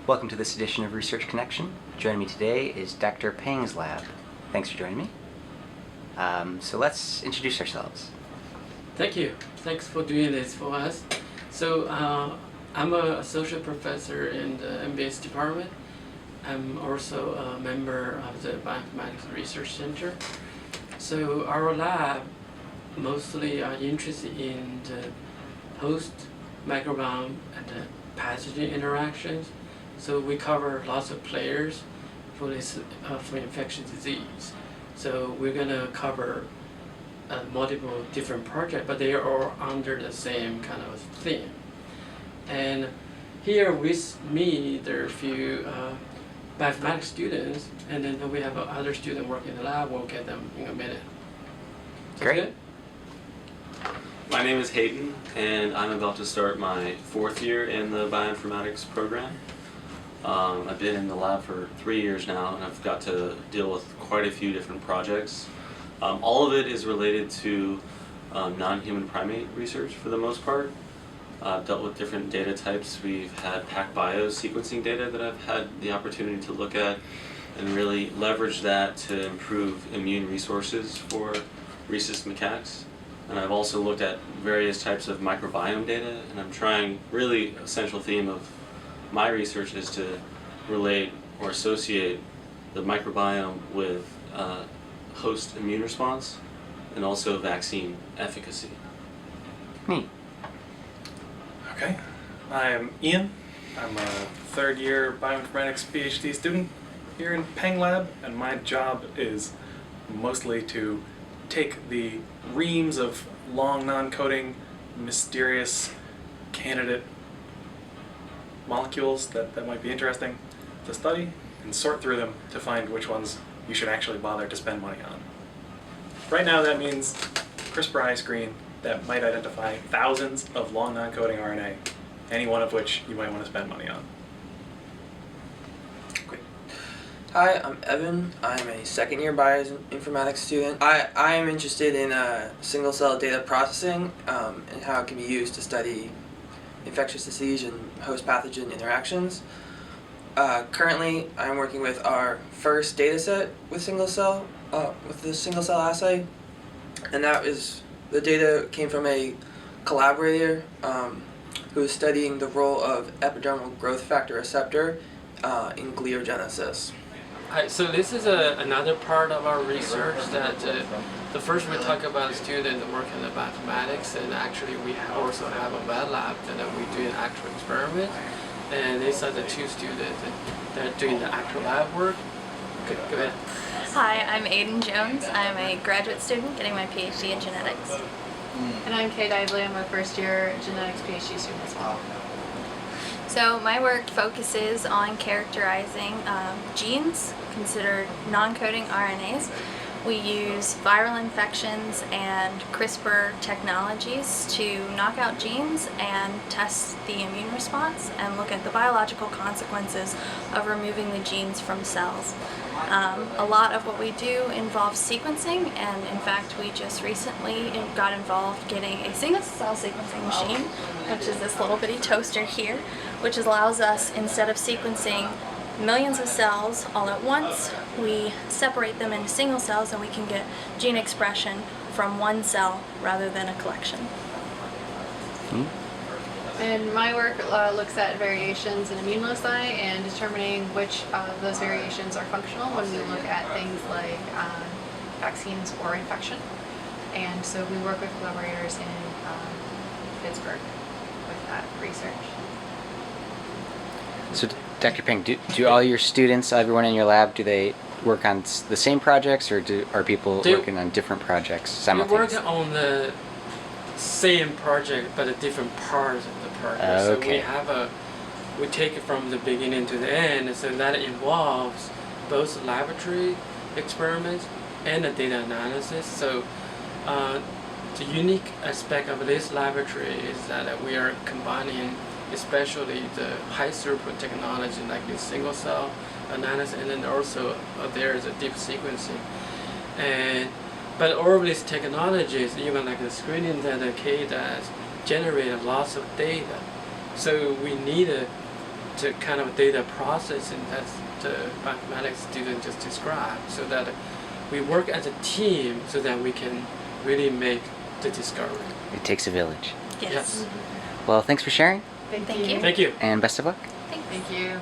Welcome to this edition of Research Connection. Joining me today is Dr. Peng's Lab. Thanks for joining me. So let's introduce ourselves. Thank you. Thanks for doing this for us. So I'm an associate professor in the MBS department. I'm also a member of the Bioinformatics Research Center. So our lab mostly are interested in the host, microbiome, and the pathogen interactions. So we cover lots of players for this for infectious disease. So we're gonna cover multiple different projects, but they are all under the same kind of theme. And here with me, there are a few bioinformatics students, and then we have other student working in the lab. We'll get them in a minute. Sounds Great. Good? My name is Hayden, and I'm about to start my 4th year in the bioinformatics program. I've been in the lab for 3 years now, and I've got to deal with quite a few different projects. All of it is related to non-human primate research for the most part. I've dealt with different data types. We've had PacBio sequencing data that I've had the opportunity to look at and really leverage that to improve immune resources for rhesus macaques. And I've also looked at various types of microbiome data, and I'm trying, really a central theme of my research is to relate or associate the microbiome with host immune response and also vaccine efficacy. Neat. Okay, I'm Ian. I'm a 3rd year bioinformatics PhD student here in Peng Lab, and my job is mostly to take the reams of long non-coding, mysterious candidate molecules that might be interesting to study and sort through them to find which ones you should actually bother to spend money on. Right now that means CRISPR screen that might identify thousands of long non-coding RNA, any one of which you might want to spend money on. Great. Hi, I'm Evan. I'm a 2nd year bioinformatics student. I am interested in single cell data processing and how it can be used to study infectious disease and host pathogen interactions. Currently, I'm working with our first data set with the single cell assay, and the data came from a collaborator who is studying the role of epidermal growth factor receptor in gliogenesis. Hi, so this is another part of our research that the first we talk about students working in the bioinformatics, and actually we also have a wet lab that we do an actual experiment, and these are the 2 students that are doing the actual lab work. Okay, go ahead. Hi, I'm Aiden Jones. I'm a graduate student getting my PhD in genetics. And I'm Kay Dively. I'm a 1st year genetics PhD student as well. So my work focuses on characterizing genes considered non-coding RNAs. We use viral infections and CRISPR technologies to knock out genes and test the immune response and look at the biological consequences of removing the genes from cells. A lot of what we do involves sequencing, and in fact we just recently got involved getting a single cell sequencing machine, which is this little bitty toaster here, which allows us, instead of sequencing millions of cells all at once, we separate them into single cells and we can get gene expression from one cell rather than a collection. And my work looks at variations in immune loci and determining which of those variations are functional when we look at things like vaccines or infection. And so we work with collaborators in Pittsburgh with that research. So, Dr. Peng, do all your students, everyone in your lab, do they work on the same projects, or are people working on different projects simultaneously? We work on the same project, but at different parts of the project. So okay. we take it from the beginning to the end, so that involves both laboratory experiments and the data analysis. So the unique aspect of this laboratory is that we are combining especially the high throughput technology like the single cell analysis, and then also there is a deep sequencing. But all of these technologies, even like the screening that Kay does, generate lots of data. So we need the kind of data processing that the bioinformatics student just described, so that we work as a team so that we can really make the discovery. It takes a village. Yes. Well, thanks for sharing, Thank you. Thank you. and best of luck. Thanks. Thank you.